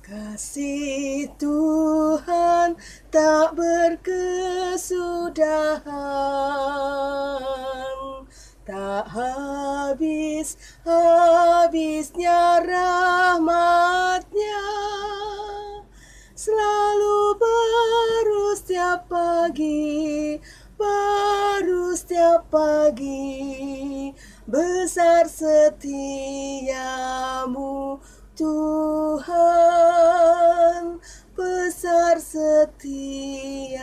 Kasih Tuhan tak berkesudahan, tak habis-habisnya rahmat-Nya, selalu baru setiap pagi, besar setiamu Tuhan, besar setiamu.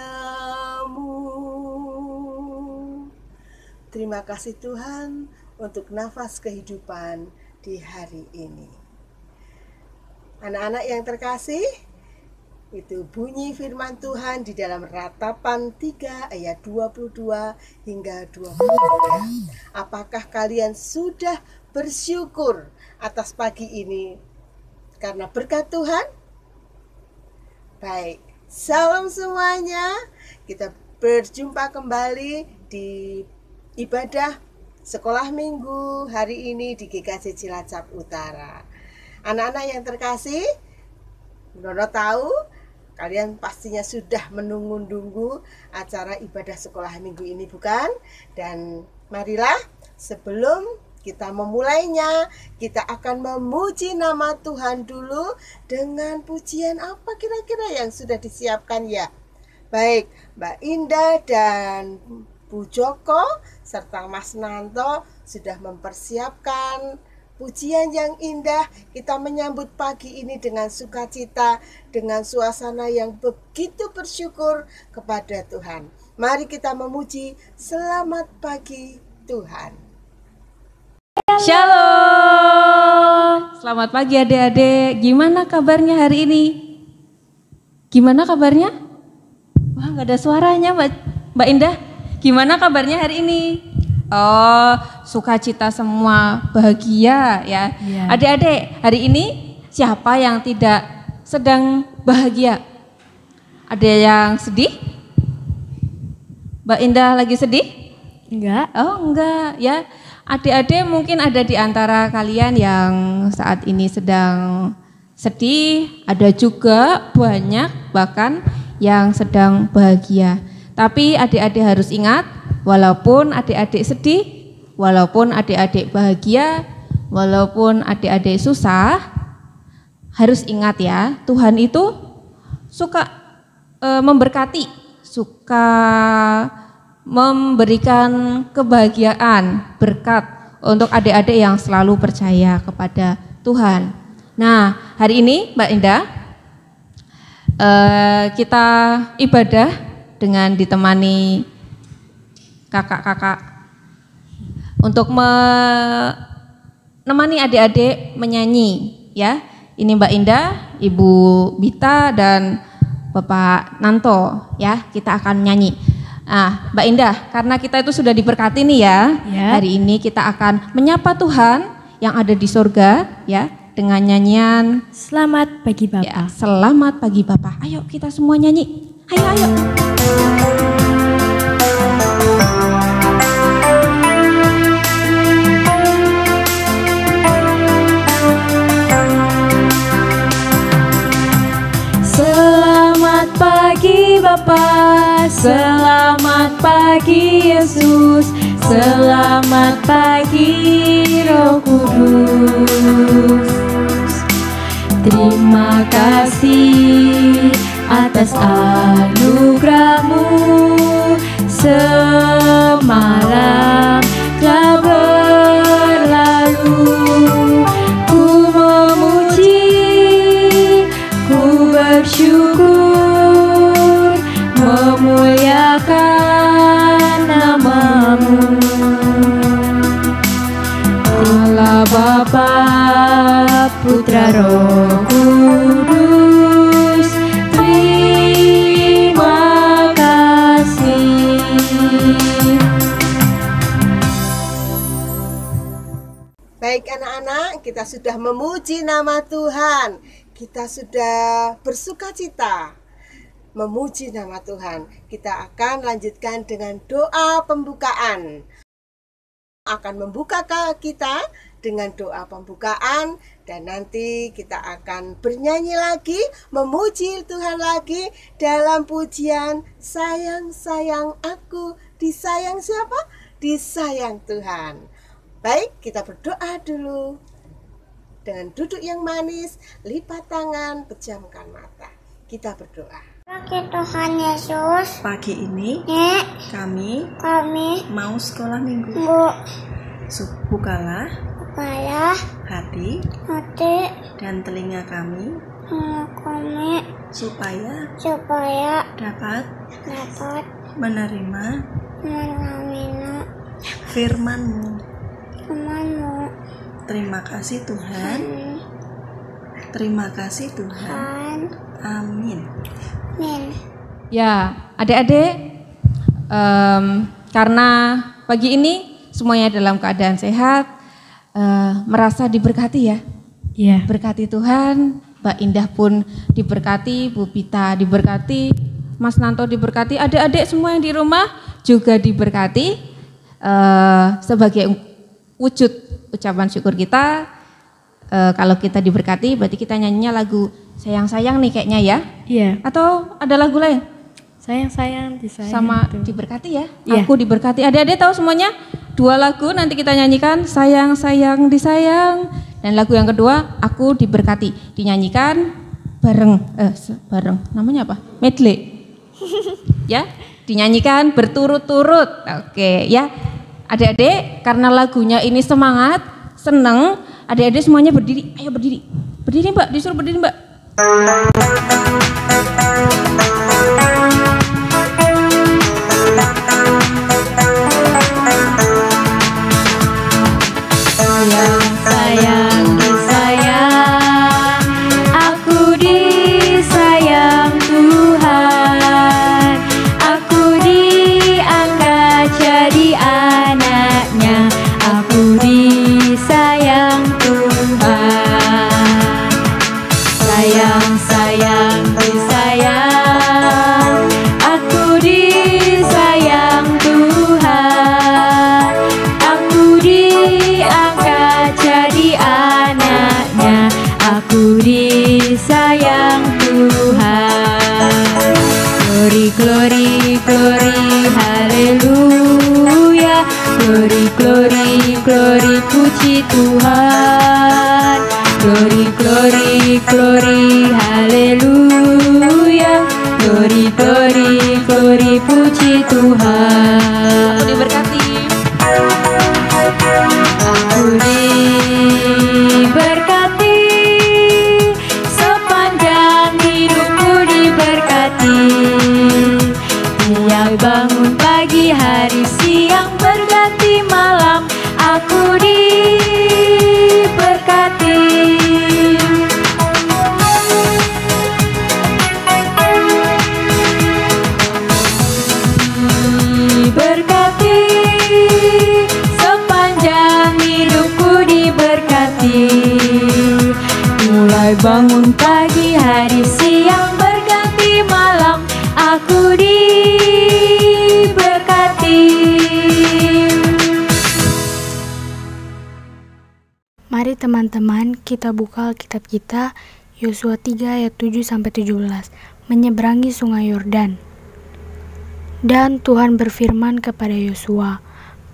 Terima kasih Tuhan untuk nafas kehidupan di hari ini. Anak-anak yang terkasih, itu bunyi firman Tuhan di dalam Ratapan 3 ayat 22 hingga 23. Apakah kalian sudah bersyukur atas pagi ini karena berkat Tuhan? Baik, salam semuanya. Kita berjumpa kembali di ibadah sekolah minggu hari ini di GKJ Cilacap Utara. Anak-anak yang terkasih, Nono tahu kalian pastinya sudah menunggu-nunggu acara ibadah sekolah minggu ini, bukan? Dan marilah sebelum kita memulainya, kita akan memuji nama Tuhan dulu dengan pujian apa kira-kira yang sudah disiapkan ya? Baik, Mbak Indah dan Bu Joko serta Mas Nanto sudah mempersiapkan pujian yang indah. Kita menyambut pagi ini dengan sukacita, dengan suasana yang begitu bersyukur kepada Tuhan. Mari kita memuji. Selamat pagi Tuhan. Shalom. Selamat pagi adik-adik. Gimana kabarnya hari ini? Gimana kabarnya? Wah, nggak ada suaranya Mbak Indah. Gimana kabarnya hari ini? Oh, sukacita semua, bahagia ya. Adik-adik, hari ini siapa yang tidak sedang bahagia? Ada yang sedih? Mbak Indah lagi sedih? Enggak. Oh, enggak ya. Adik-adik mungkin ada di antara kalian yang saat ini sedang sedih, ada juga banyak bahkan yang sedang bahagia. Tapi adik-adik harus ingat, walaupun adik-adik sedih, walaupun adik-adik bahagia, walaupun adik-adik susah, harus ingat ya, Tuhan itu suka memberkati, suka memberikan kebahagiaan, berkat untuk adik-adik yang selalu percaya kepada Tuhan. Nah, hari ini Mbak Indah, kita ibadah dengan ditemani kakak-kakak untuk menemani adik-adik menyanyi ya. Ini Mbak Indah, Ibu Bita dan Bapak Nanto ya, kita akan nyanyi. Nah, Mbak Indah, karena kita itu sudah diberkati nih ya, hari ini kita akan menyapa Tuhan yang ada di surga ya, dengan nyanyian Selamat Pagi Bapak. Ya, Selamat Pagi Bapak. Ayo kita semua nyanyi. Ayo. pagi Bapa, selamat pagi Yesus, selamat pagi Roh Kudus. Terima kasih atas anugerah-Mu, semalam telah berlalu. Ku memuji, ku bersyukur, memuliakan nama-Mu. Allah Bapa, Putra, Roh Kudus, terima kasih. Baik anak-anak, kita sudah memuji nama Tuhan. Kita sudah bersukacita memuji nama Tuhan. Kita akan lanjutkan dengan doa pembukaan. Akan membuka kita dengan doa pembukaan, dan nanti kita akan bernyanyi lagi, memuji Tuhan lagi dalam pujian sayang sayang aku, disayang siapa? Disayang Tuhan. Baik, kita berdoa dulu. Dengan duduk yang manis, lipat tangan, pejamkan mata. Kita berdoa. Bagi Tuhan Yesus, Pagi ini kami mau sekolah minggu. Bukalah Bukalah hati hati dan telinga kami kami supaya dapat menerima firman-Mu. Terima kasih Tuhan. Terima kasih Tuhan. Amin. Ya, adik-adik, karena pagi ini semuanya dalam keadaan sehat, merasa diberkati ya. Iya. Berkati Tuhan, Mbak Indah pun diberkati, Bu Pita diberkati, Mas Nanto diberkati, adik-adik semua yang di rumah juga diberkati. Sebagai wujud ucapan syukur kita, kalau kita diberkati berarti kita nyanyinya lagu sayang-sayang nih kayaknya ya. Iya. Atau ada lagu lain? Sayang-sayang, disayang. Sama gitu. diberkati ya. Iya. Aku diberkati. Adik-adik tahu semuanya? 2 lagu nanti kita nyanyikan, sayang-sayang disayang, dan lagu yang kedua aku diberkati. Dinyanyikan bareng namanya apa? Medley. Ya, dinyanyikan berturut-turut. Oke, ya. Adik-adik, karena lagunya ini semangat, seneng, adik-adik semuanya berdiri. Ayo berdiri. Berdiri, Mbak. Disuruh berdiri, Mbak. Sayang, disayang, aku disayang Tuhan, aku diangkat jadi anaknya, aku disayang Tuhan. Sayang, sayang, disayang, aku disayang Tuhan, aku diangkat jadi anaknya, aku disayang Tuhan. Glory, glory, glory, haleluya. Glory, glory, glory, puji Tuhan. Glory, glory, glory, haleluya. Glory, glory, glory, puji Tuhan. Aku diberkati. Aku diberkati, sepanjang hidupku diberkati. Tiap bangun pagi, hari, siang, berganti malam, aku diberkati. Diberkati, sepanjang hidupku diberkati. Mulai bangun pagi, hari, siang, berganti malam, aku diberkati. Mari teman-teman kita buka Alkitab kita, Yosua 3 ayat 7-17. menyeberangi sungai Yordan. Dan Tuhan berfirman kepada Yosua,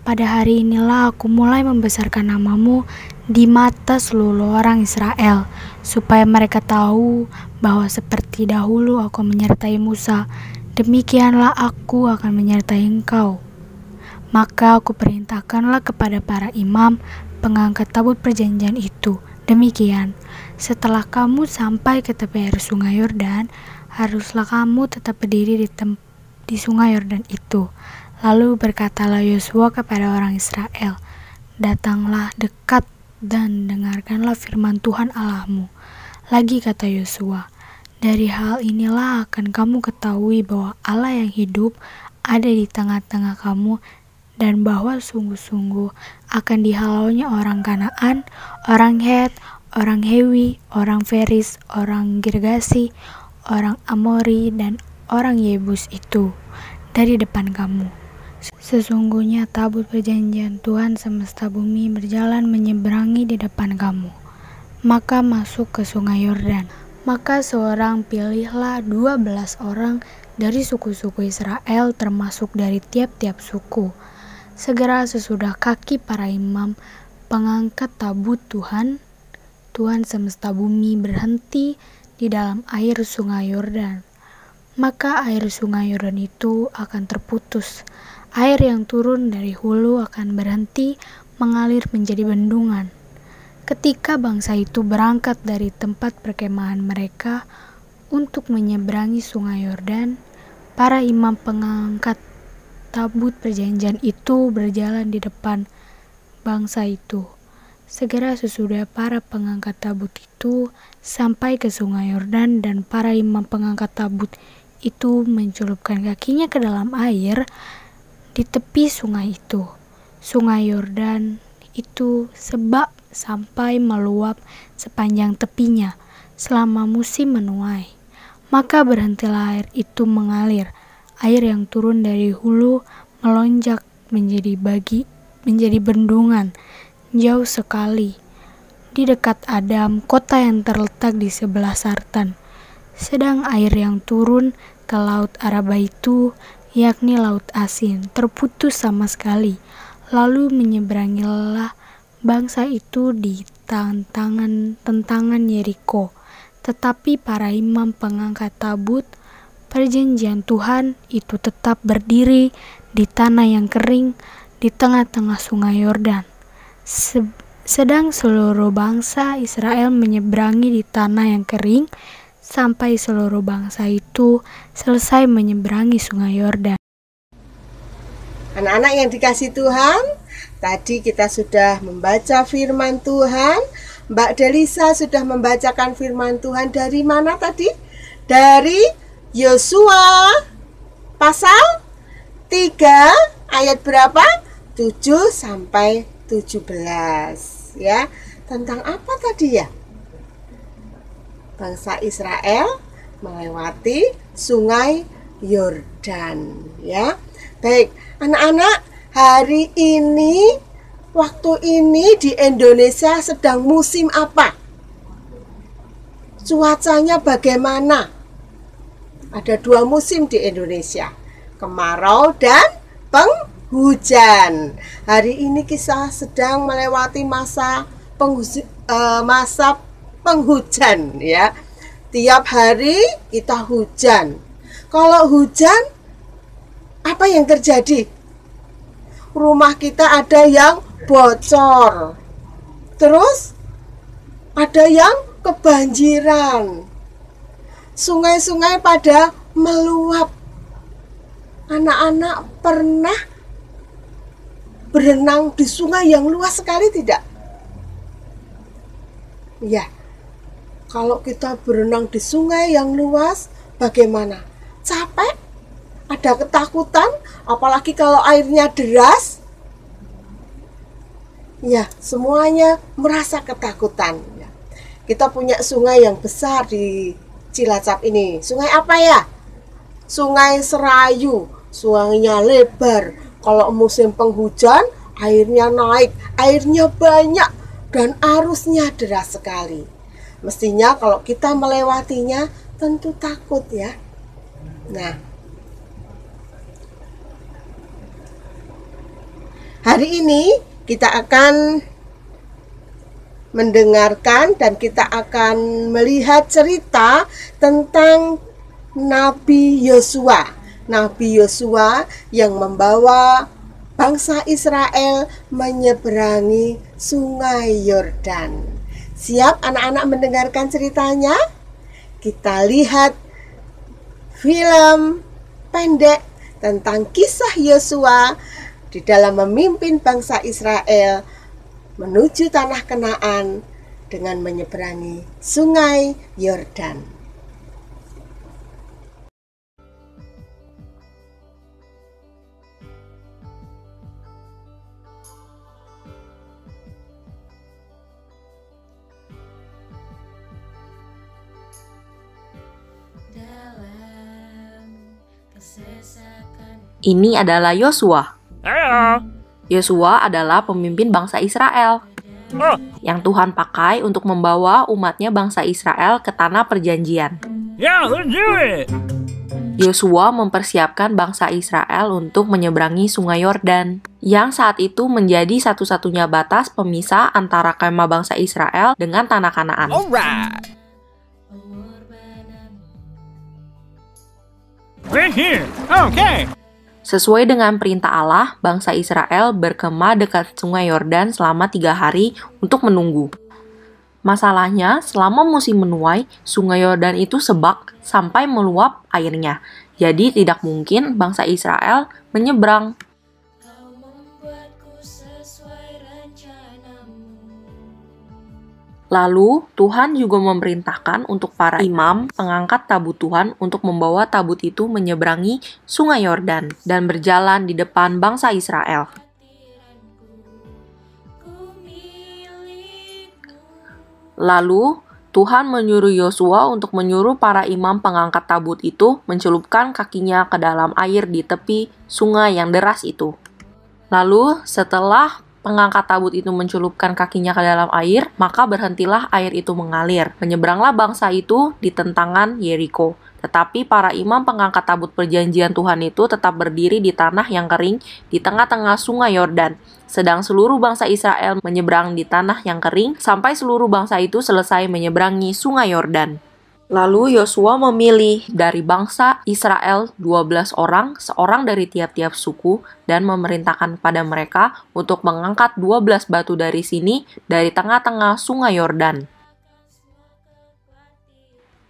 "Pada hari inilah aku mulai membesarkan namamu di mata seluruh orang Israel, supaya mereka tahu bahwa seperti dahulu aku menyertai Musa, demikianlah aku akan menyertai engkau." Maka aku perintahkanlah kepada para imam pengangkat tabut perjanjian itu, demikian, setelah kamu sampai ke tepi air sungai Yordan, haruslah kamu tetap berdiri di sungai Yordan itu. Lalu berkatalah Yosua kepada orang Israel, "Datanglah dekat dan dengarkanlah firman Tuhan Allahmu." Lagi kata Yosua, "Dari hal inilah akan kamu ketahui bahwa Allah yang hidup ada di tengah-tengah kamu, dan bahwa sungguh-sungguh akan dihalaunya orang Kanaan, orang Het, orang Hewi, orang Feris, orang Girgasi, orang Amori, dan orang Yebus itu dari depan kamu. Sesungguhnya tabut perjanjian Tuhan semesta bumi berjalan menyeberangi di depan kamu." Maka masuk ke sungai Yordan. Maka seorang pilihlah 12 orang dari suku-suku Israel, termasuk dari tiap-tiap suku. Segera sesudah kaki para imam pengangkat tabut Tuhan semesta bumi berhenti di dalam air sungai Yordan, maka air sungai Yordan itu akan terputus. Air yang turun dari hulu akan berhenti mengalir menjadi bendungan. Ketika bangsa itu berangkat dari tempat perkemahan mereka untuk menyeberangi sungai Yordan, para imam pengangkat tabut perjanjian itu berjalan di depan bangsa itu. Segera sesudah para pengangkat tabut itu sampai ke sungai Yordan dan para imam pengangkat tabut itu mencelupkan kakinya ke dalam air di tepi sungai itu. Sungai Yordan itu sebab sampai meluap sepanjang tepinya selama musim menuai. Maka berhentilah air itu mengalir. Air yang turun dari hulu melonjak menjadi bendungan jauh sekali di dekat Adam, kota yang terletak di sebelah Sartan. Sedang air yang turun ke laut Araba itu, yakni laut asin, terputus sama sekali. Lalu menyeberangilah bangsa itu di tentangan Yeriko. Tetapi para imam pengangkat tabut perjanjian Tuhan itu tetap berdiri di tanah yang kering di tengah-tengah sungai Yordan. Sedang seluruh bangsa Israel menyeberangi di tanah yang kering sampai seluruh bangsa itu selesai menyeberangi sungai Yordan. Anak-anak yang dikasih Tuhan, tadi kita sudah membaca firman Tuhan. Mbak Delisa sudah membacakan firman Tuhan dari mana tadi? Dari Yosua pasal 3 ayat berapa? 7 sampai 17 ya. Tentang apa tadi ya? Bangsa Israel melewati sungai Yordan ya. Baik, anak-anak, hari ini waktu ini di Indonesia sedang musim apa? Cuacanya bagaimana? Ada 2 musim di Indonesia, kemarau dan penghujan. Hari ini kita sedang melewati masa penghujan ya. Tiap hari kita hujan. Kalau hujan, apa yang terjadi? Rumah kita ada yang bocor, terus ada yang kebanjiran. Sungai-sungai pada meluap. Anak-anak pernah berenang di sungai yang luas sekali tidak? Ya, kalau kita berenang di sungai yang luas, bagaimana? Capek? Ada ketakutan? Apalagi kalau airnya deras? Ya, semuanya merasa ketakutan. Kita punya sungai yang besar di Cilacap ini. Sungai apa ya? Sungai Serayu. Sungainya lebar. Kalau musim penghujan, airnya naik, airnya banyak, dan arusnya deras sekali. Mestinya kalau kita melewatinya, tentu takut ya. Nah, hari ini kita akan mendengarkan dan kita akan melihat cerita tentang Nabi Yosua. Nabi Yosua yang membawa bangsa Israel menyeberangi Sungai Yordan. Siap anak-anak mendengarkan ceritanya? Kita lihat film pendek tentang kisah Yosua di dalam memimpin bangsa Israel menuju tanah Kanaan dengan menyeberangi Sungai Yordan. Ini adalah Yosua. Yosua adalah pemimpin bangsa Israel yang Tuhan pakai untuk membawa umatnya bangsa Israel ke tanah perjanjian. Yosua mempersiapkan bangsa Israel untuk menyeberangi Sungai Yordan, yang saat itu menjadi satu-satunya batas pemisah antara kemah bangsa Israel dengan tanah Kanaan. Sesuai dengan perintah Allah, bangsa Israel berkemah dekat Sungai Yordan selama 3 hari untuk menunggu. Masalahnya, selama musim menuai, Sungai Yordan itu sebak sampai meluap airnya. Jadi tidak mungkin bangsa Israel menyeberang. Lalu, Tuhan juga memerintahkan untuk para imam pengangkat tabut Tuhan untuk membawa tabut itu menyeberangi Sungai Yordan dan berjalan di depan bangsa Israel. Lalu, Tuhan menyuruh Yosua untuk menyuruh para imam pengangkat tabut itu mencelupkan kakinya ke dalam air di tepi sungai yang deras itu. Lalu, setelah pengangkat tabut itu mencelupkan kakinya ke dalam air, maka berhentilah air itu mengalir. Menyeberanglah bangsa itu di tentangan Yeriko. Tetapi para imam pengangkat tabut perjanjian Tuhan itu tetap berdiri di tanah yang kering di tengah-tengah Sungai Yordan. Sedang seluruh bangsa Israel menyeberang di tanah yang kering sampai seluruh bangsa itu selesai menyeberangi Sungai Yordan. Lalu Yosua memilih dari bangsa Israel 12 orang, seorang dari tiap-tiap suku, dan memerintahkan pada mereka untuk mengangkat 12 batu dari sini, dari tengah-tengah Sungai Yordan.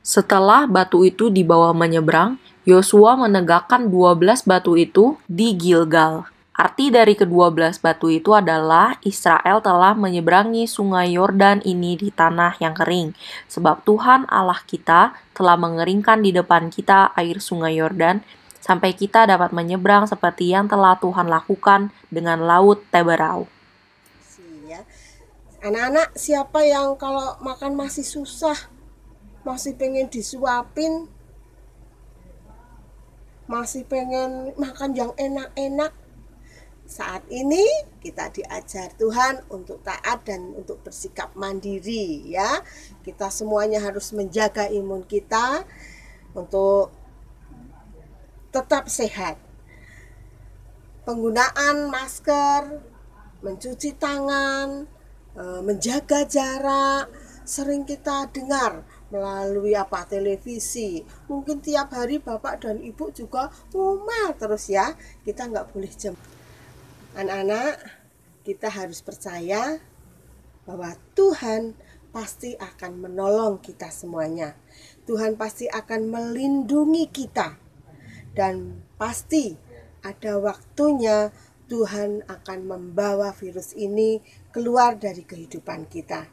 Setelah batu itu dibawa menyeberang, Yosua menegakkan 12 batu itu di Gilgal. Arti dari ke-12 batu itu adalah Israel telah menyeberangi Sungai Yordan ini di tanah yang kering. Sebab Tuhan Allah kita telah mengeringkan di depan kita air Sungai Yordan sampai kita dapat menyeberang seperti yang telah Tuhan lakukan dengan Laut Teberau. Anak-anak, siapa yang kalau makan masih susah, masih pengen disuapin, masih pengen makan yang enak-enak? Saat ini kita diajar Tuhan untuk taat dan untuk bersikap mandiri ya. Kita semuanya harus menjaga imun kita untuk tetap sehat. Penggunaan masker, mencuci tangan, menjaga jarak, sering kita dengar melalui televisi. Mungkin tiap hari Bapak dan Ibu juga ngomel terus ya. Kita nggak boleh Anak-anak, kita harus percaya bahwa Tuhan pasti akan menolong kita semuanya. Tuhan pasti akan melindungi kita. Dan pasti ada waktunya Tuhan akan membawa virus ini keluar dari kehidupan kita.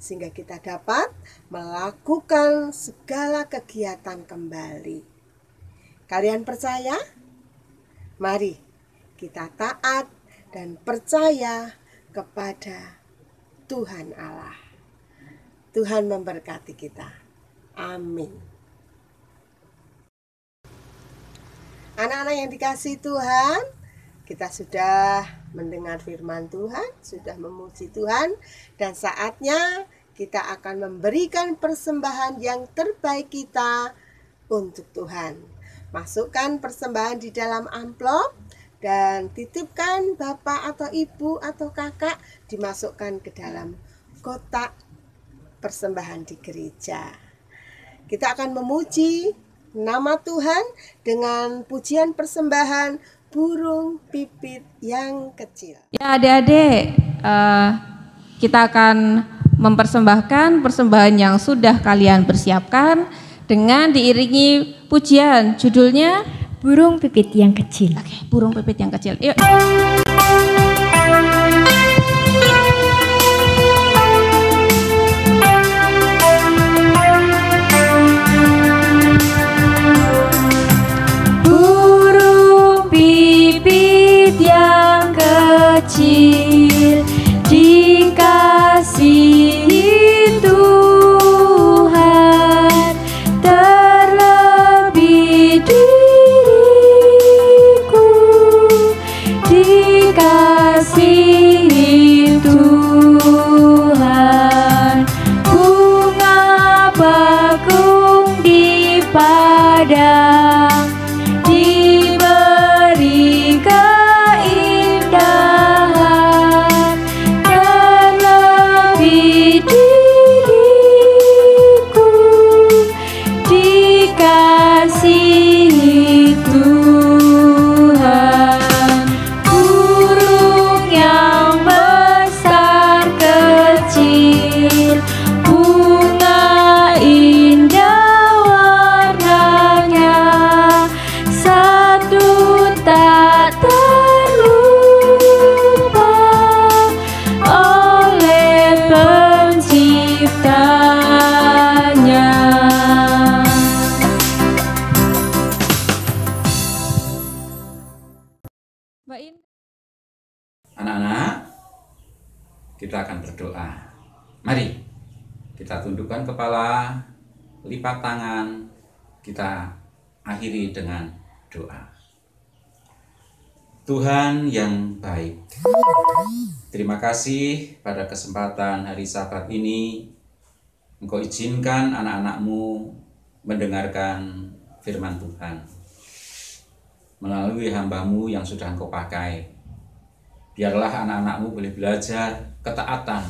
Sehingga kita dapat melakukan segala kegiatan kembali. Kalian percaya? Mari kita taat dan percaya kepada Tuhan Allah. Tuhan memberkati kita. Amin. Anak-anak yang dikasihi Tuhan, kita sudah mendengar firman Tuhan, sudah memuji Tuhan, dan saatnya kita akan memberikan persembahan yang terbaik kita untuk Tuhan. Masukkan persembahan di dalam amplop dan titipkan bapak atau ibu atau kakak, dimasukkan ke dalam kotak persembahan di gereja. Kita akan memuji nama Tuhan dengan pujian persembahan burung pipit yang kecil. Ya adik-adik, kita akan mempersembahkan persembahan yang sudah kalian persiapkan dengan diiringi pujian. Judulnya Burung Pipit yang Kecil. Oke, burung pipit yang kecil. Yuk. Yang kecil dikasihi Tuhan, terlebih diriku dikasihi Tuhan. Bunga bakung di padang diberi keindahan, terlebih diriku dikasihi Tuhan. Burung yang besar kecil, bunga indah warnanya, satu tak terlupa oleh penciptanya. Mbak In. Anak-anak, kita akan berdoa. Mari kita tundukkan kepala, lipat tangan, kita akhiri dengan doa. Tuhan yang baik, terima kasih pada kesempatan hari Sabat ini Engkau izinkan anak-anak-Mu mendengarkan firman Tuhan melalui hamba-Mu yang sudah Engkau pakai. Biarlah anak-anak-Mu boleh belajar ketaatan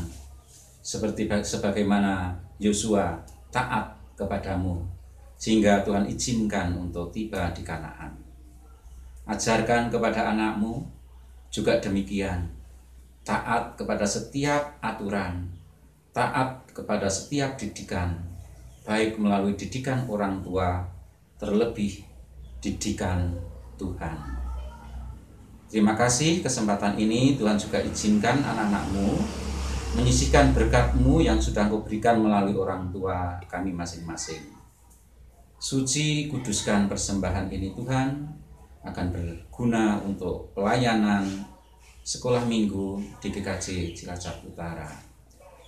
sebagaimana Yosua taat kepadamu, sehingga Tuhan izinkan untuk tiba di Kanaan. Ajarkan kepada anak-Mu juga demikian, taat kepada setiap aturan, taat kepada setiap didikan, baik melalui didikan orang tua, terlebih didikan Tuhan. Terima kasih kesempatan ini Tuhan juga izinkan anak-anak-Mu menyisihkan berkat-Mu yang sudah Engkau berikan melalui orang tua kami masing-masing. Suci kuduskan persembahan ini Tuhan, akan berguna untuk pelayanan sekolah minggu di GKJ Cilacap Utara.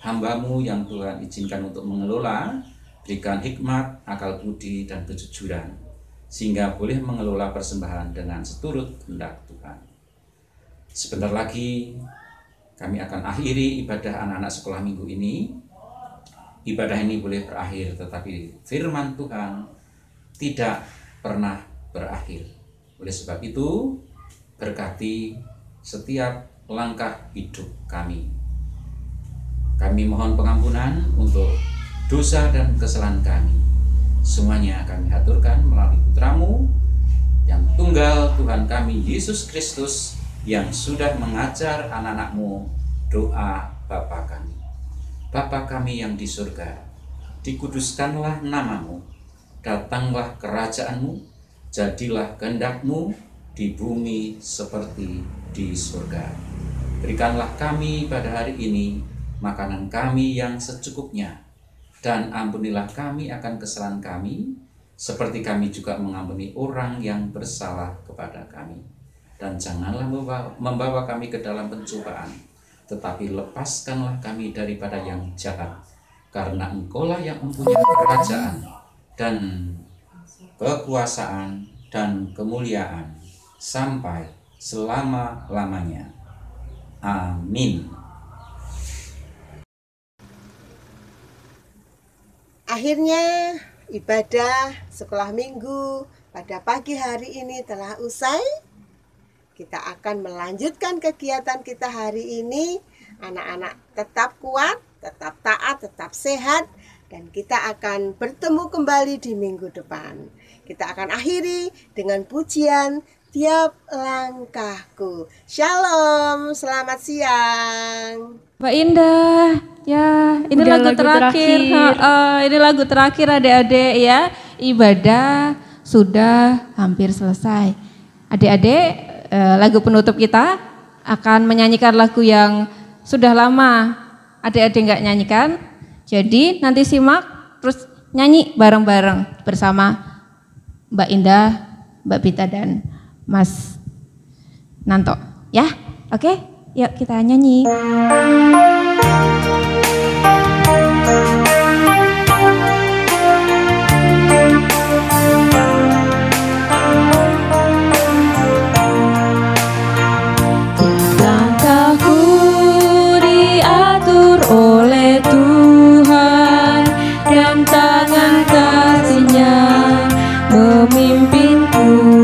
Hamba-Mu yang Tuhan izinkan untuk mengelola, berikan hikmat, akal budi, dan kejujuran, sehingga boleh mengelola persembahan dengan seturut kehendak Tuhan. Sebentar lagi kami akan akhiri ibadah anak-anak sekolah minggu ini. Ibadah ini boleh berakhir, tetapi firman Tuhan tidak pernah berakhir. Oleh sebab itu, berkati setiap langkah hidup kami. Kami mohon pengampunan untuk dosa dan kesalahan kami. Semuanya kami haturkan melalui Putra-Mu yang tunggal, Tuhan kami Yesus Kristus, yang sudah mengajar anak-anak-Mu doa Bapa kami. Bapa kami yang di surga, dikuduskanlah nama-Mu, datanglah kerajaan-Mu, jadilah kehendak-Mu di bumi seperti di surga. Berikanlah kami pada hari ini makanan kami yang secukupnya, dan ampunilah kami akan kesalahan kami, seperti kami juga mengampuni orang yang bersalah kepada kami. Dan janganlah membawa kami ke dalam pencobaan, tetapi lepaskanlah kami daripada yang jahat, karena Engkaulah yang mempunyai kerajaan dan kekuasaan dan kemuliaan sampai selama-lamanya. Amin. Akhirnya ibadah sekolah minggu pada pagi hari ini telah usai. Kita akan melanjutkan kegiatan kita hari ini. Anak-anak tetap kuat, tetap taat, tetap sehat, dan kita akan bertemu kembali di minggu depan. Kita akan akhiri dengan pujian tiap langkahku. Shalom, selamat siang. Mbak Indah, ya ini lagu terakhir. Ini lagu terakhir adik-adik ya. Ibadah sudah hampir selesai. Adik-adik, lagu penutup kita akan menyanyikan lagu yang sudah lama adik-adik nggak nyanyikan. Jadi nanti simak terus nyanyi bareng-bareng bersama Mbak Indah, Mbak Bita dan Mas Nanto. Ya, oke? Yuk kita nyanyi. Langkahku diatur oleh Tuhan dan tangan kasih-Nya memimpinku.